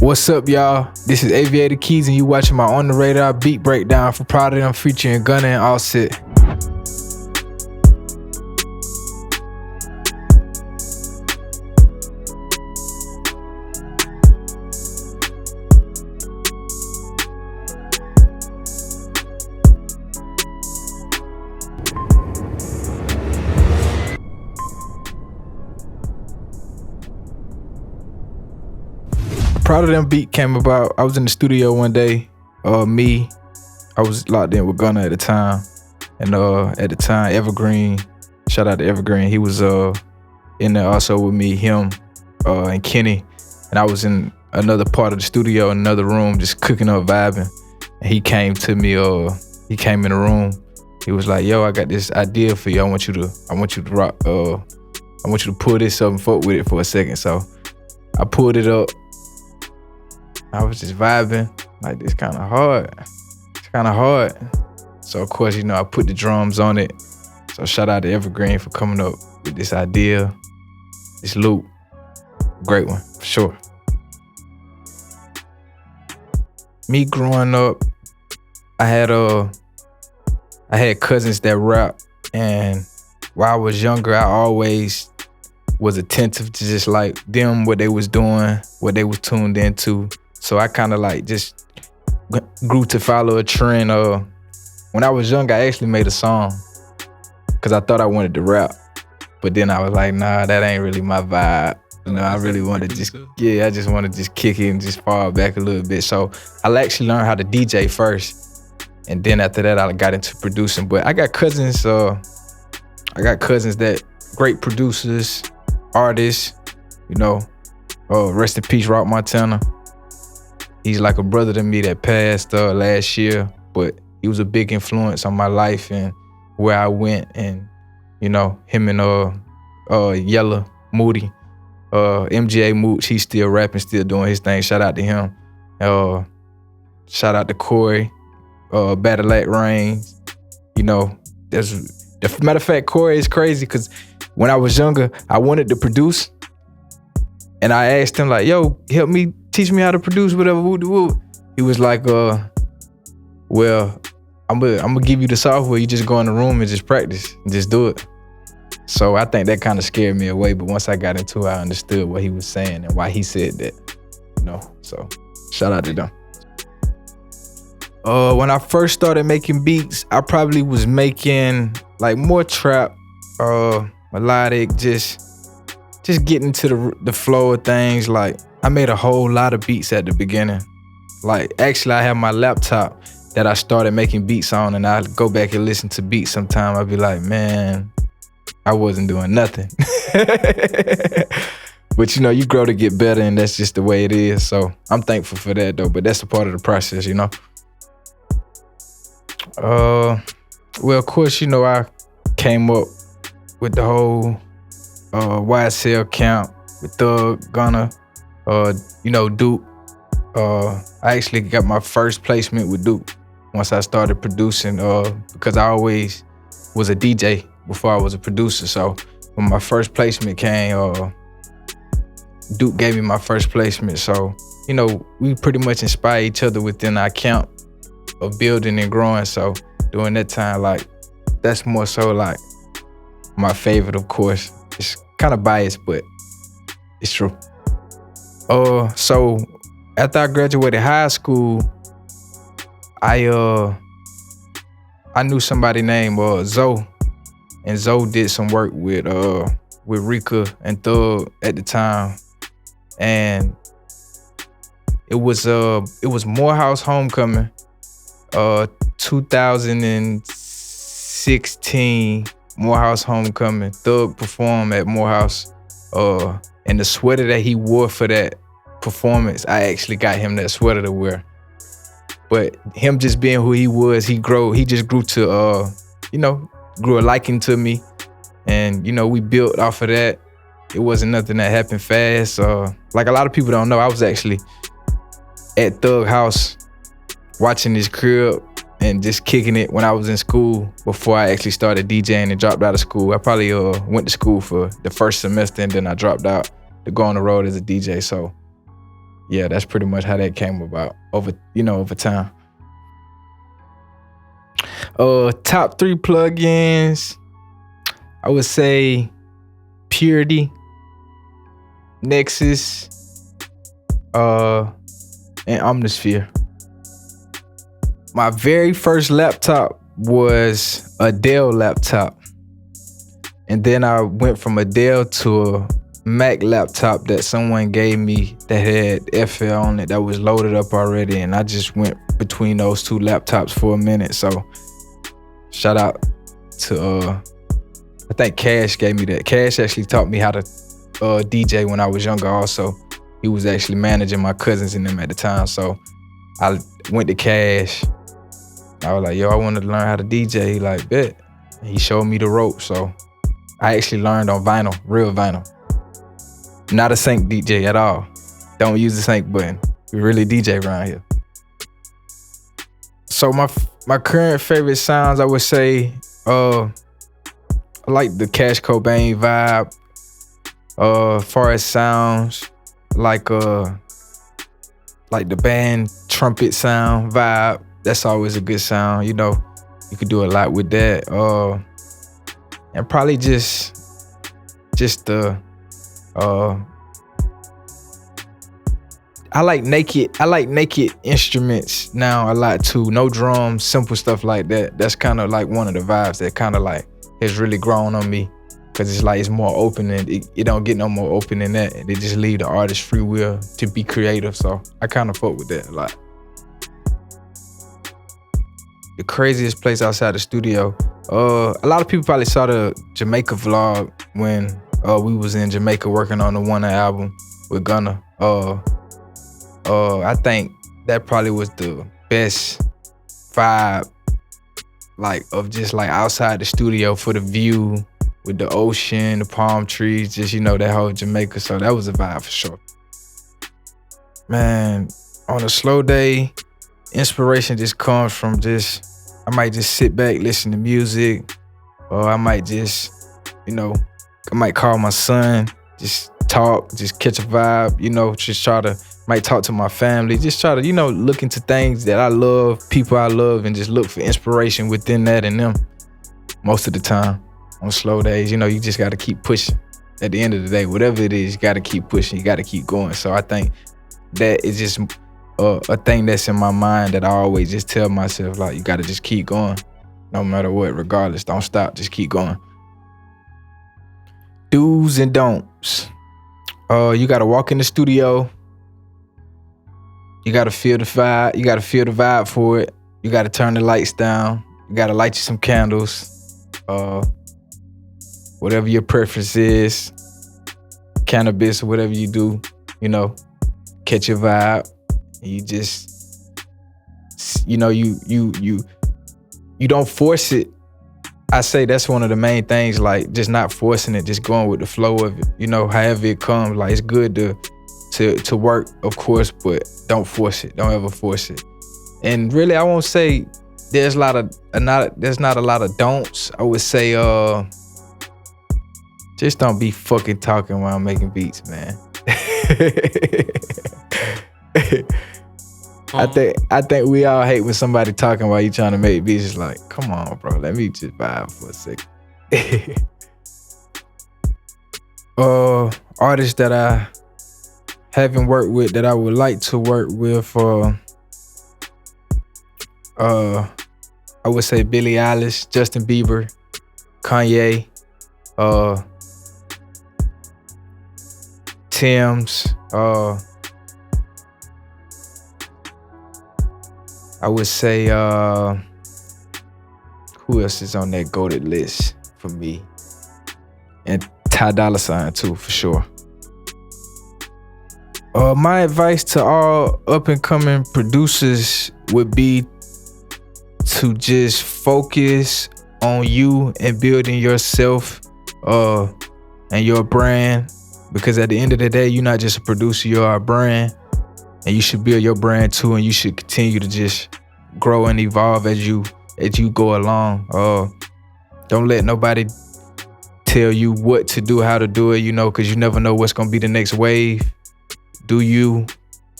What's up, y'all? This is Aviator Keyyz, and you watching my On The Radar beat breakdown for Prada Dem featuring Gunna and Offset. Prada Dem beat came about. I was in the studio one day. I was locked in with Gunna at the time. And at the time, Evergreen, shout out to Evergreen. He was in there also with me, him, and Kenny. And I was in another part of the studio, in another room, just cooking up, vibing. And he came to me, he came in the room. He was like, yo, I got this idea for you. I want you to rock, I want you to pull this up and fuck with it for a second. So I pulled it up. I was just vibing, like, this kind of hard. It's kind of hard. So of course, I put the drums on it. So shout out to Evergreen for coming up with this idea, this loop. Great one, for sure. Me growing up, I had cousins that rap, and while I was younger, I always was attentive to just like them, what they was doing, what they was tuned into. So I kind of like just grew to follow a trend. When I was young, I actually made a song because I thought I wanted to rap. But then I was like, nah, that ain't really my vibe. I really want to I just want to just kick it and just fall back a little bit. So I actually learned how to DJ first. And then after that, I got into producing. But I got cousins that great producers, artists, rest in peace, Rock Montana. He's like a brother to me that passed last year, but he was a big influence on my life and where I went. And, him and Yella, Moody, MGA Mooch, he's still rapping, still doing his thing. Shout out to him. Shout out to Corey, Battle Rain. The matter of fact, Corey is crazy because when I was younger, I wanted to produce. And I asked him like, yo, help me, teach me how to produce whatever, woo. He was like, well, I'm gonna give you the software. You just go in the room and just practice and just do it. So I think that kind of scared me away. But once I got into it, I understood what he was saying and why he said that, So shout out to them. When I first started making beats, I probably was making like more trap, melodic, just getting to the flow of things. Like, I made a whole lot of beats at the beginning. Like, actually, I have my laptop that I started making beats on, and I go back and listen to beats sometime. I'd be like, man, I wasn't doing nothing. But you grow to get better, and that's just the way it is. So I'm thankful for that, though. But that's a part of the process, Well, of course, I came up with the whole YSL camp with Thug, Gunna, Duke. I actually got my first placement with Duke once I started producing, because I always was a DJ before I was a producer. So when my first placement came, Duke gave me my first placement. So, we pretty much inspire each other within our camp of building and growing. So during that time, like, that's more so like my favorite, of course. It's kind of biased, but it's true. So after I graduated high school, I knew somebody named Zoe, and Zoe did some work with Rika and Thug at the time, and it was Morehouse Homecoming, 2016. Morehouse Homecoming. Thug performed at Morehouse. And the sweater that he wore for that performance, I actually got him that sweater to wear. But him just being who he was, he just grew to, grew a liking to me. And, we built off of that. It wasn't nothing that happened fast. Like a lot of people don't know, I was actually at Thug House watching his crib and just kicking it when I was in school before I actually started DJing and dropped out of school. I probably went to school for the first semester, and then I dropped out to go on the road as a DJ. So yeah, that's pretty much how that came about over time. Top 3 plugins, I would say Purity, Nexus, and Omnisphere. My very first laptop was a Dell laptop. And then I went from a Dell to a Mac laptop that someone gave me that had FL on it that was loaded up already. And I just went between those 2 laptops for a minute. So shout out to, I think Keyyz gave me that. Keyyz actually taught me how to DJ when I was younger also. He was actually managing my cousins and them at the time. So I went to Keyyz. I was like, yo, I want to learn how to DJ. He like, bet. And he showed me the ropes. So I actually learned on vinyl, real vinyl. Not a sync DJ at all. Don't use the sync button. We really DJ around here. So my current favorite sounds, I would say, I like the Cash Cobain vibe. Far as sounds, like the band trumpet sound vibe. That's always a good sound. You know, you could do a lot with that. And probably just the I like naked instruments now a lot too. No drums, simple stuff like that. That's kind of like one of the vibes that kind of like has really grown on me, because it's like it's more open, and it don't get no more open than that. They just leave the artist free will to be creative. So I kind of fuck with that a lot. The craziest place outside the studio. A lot of people probably saw the Jamaica vlog when we was in Jamaica working on the Gunna album with Gunna. I think that probably was the best vibe, like of just like outside the studio for the view with the ocean, the palm trees, just, you know, that whole Jamaica. So that was a vibe for sure. Man, on a slow day, inspiration just comes from I might just sit back, listen to music, or I might just, you know, I might call my son, just talk, just catch a vibe, you know, might talk to my family, just try to, you know, look into things that I love, people I love, and just look for inspiration within that and them. Most of the time, on slow days, you know, you just gotta keep pushing. At the end of the day, whatever it is, you gotta keep pushing, you gotta keep going. So I think that is just a thing that's in my mind that I always just tell myself, like, you gotta just keep going. No matter what, regardless, don't stop, just keep going. Do's and don'ts. You gotta walk in the studio. You gotta feel the vibe. You gotta feel the vibe for it. You gotta turn the lights down. You gotta light you some candles. Whatever your preference is, cannabis or whatever you do, you know, catch your vibe. You just, you know, you don't force it. I say that's one of the main things, like just not forcing it, just going with the flow of it. You know, however it comes. Like, it's good to work, of course, but don't force it. Don't ever force it. And really, I won't say there's not a lot of don'ts. I would say just don't be fucking talking while I'm making beats, man. I think we all hate when somebody talking while you trying to make beats. It's like, come on, bro, let me just vibe for a second. Artists that I haven't worked with that I would like to work with, I would say Billie Eilish, Justin Bieber, Kanye, Tim's, I would say, who else is on that goated list for me? And Ty Dolla $ign too, for sure. My advice to all up-and-coming producers would be to just focus on you and building yourself and your brand, because at the end of the day, you're not just a producer, you're a brand. And you should build your brand too, and you should continue to just grow and evolve as you go along. Don't let nobody tell you what to do, how to do it, you know, because you never know what's gonna be the next wave. Do you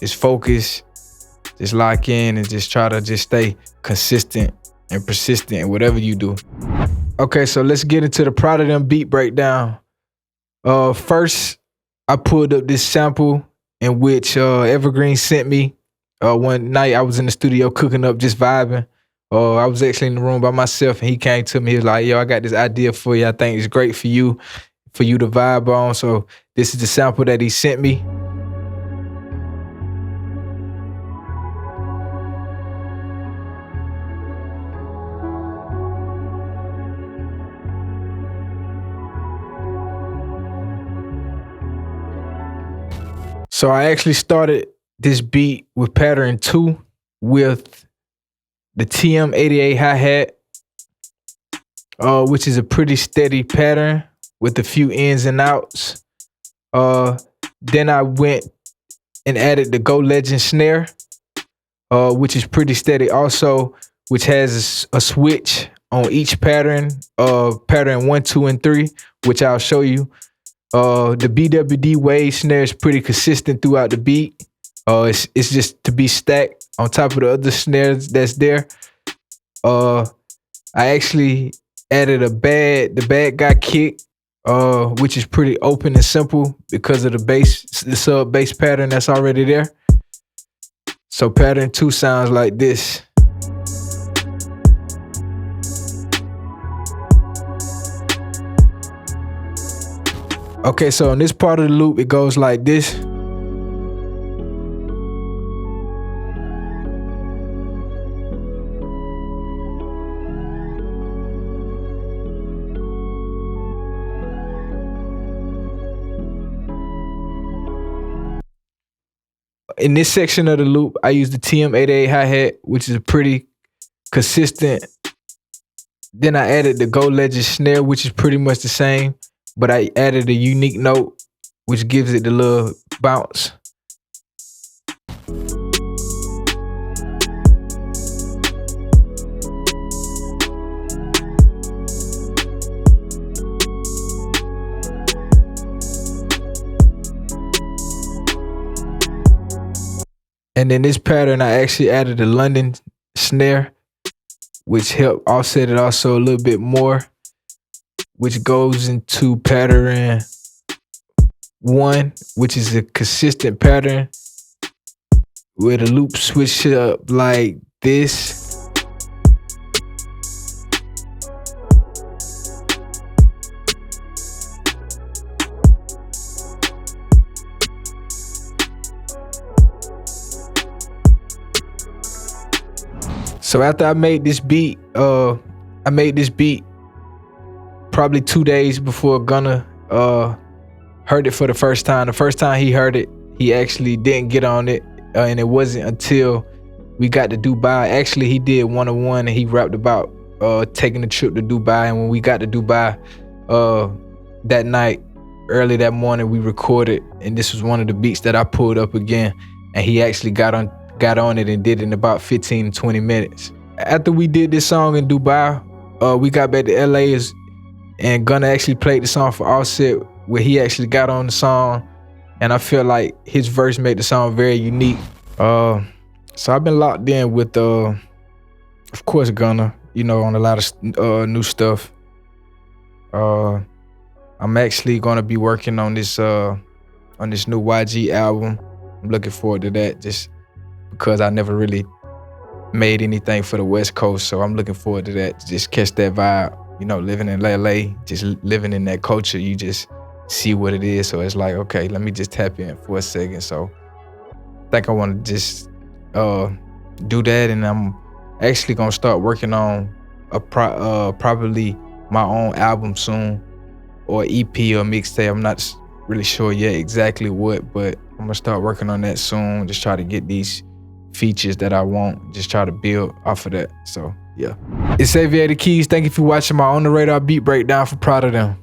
just focus, just lock in, and just try to just stay consistent and persistent in whatever you do. Okay, so let's get into the Prada Dem beat breakdown. First, I pulled up this sample in which Evergreen sent me. One night I was in the studio cooking up, just vibing. I was actually in the room by myself, and he came to me. He was like, "Yo, I got this idea for you. I think it's great for you to vibe on." So this is the sample that he sent me. So I actually started this beat with pattern 2 with the TM88 hi-hat, which is a pretty steady pattern with a few ins and outs. Then I went and added the Go Legend snare, which is pretty steady also, which has a switch on each pattern, pattern 1, 2, and 3, which I'll show you. The BWD wave snare is pretty consistent throughout the beat. It's just to be stacked on top of the other snares that's there. I actually added the bad guy kick, which is pretty open and simple because of the sub bass pattern that's already there. So pattern 2 sounds like this. Okay, so in this part of the loop, it goes like this. In this section of the loop, I use the TM88 hi-hat, which is pretty consistent. Then I added the Go Legend snare, which is pretty much the same, but I added a unique note, which gives it the little bounce. And in this pattern, I actually added a London snare, which helped offset it also a little bit more, which goes into pattern 1, which is a consistent pattern where the loop switches up like this. So after I made this beat, probably 2 days before Gunna heard it for the first time. The first time he heard it, he actually didn't get on it, and it wasn't until we got to Dubai. Actually, he did 101 and he rapped about taking a trip to Dubai. And when we got to Dubai that night, early that morning, we recorded, and this was one of the beats that I pulled up again, and he actually got on it and did it in about 15 to 20 minutes. After we did this song in Dubai, we got back to LA, and Gunna actually played the song for Offset, where he actually got on the song, and I feel like his verse made the song very unique. So I've been locked in with, of course, Gunna, on a lot of new stuff. I'm actually gonna be working on this new YG album. I'm looking forward to that, just because I never really made anything for the West Coast, so I'm looking forward to that, to just catch that vibe. Living in LA, just living in that culture, you just see what it is. So it's like, okay, let me just tap in for a second. So I think I want to just do that, and I'm actually gonna start working on probably my own album soon, or EP or mixtape. I'm not really sure yet exactly what, but I'm gonna start working on that soon. Just try to get these features that I want, just try to build off of that. So yeah, it's Aviator Keyyz. Thank you for watching my On The Radar beat breakdown for Prada Dem.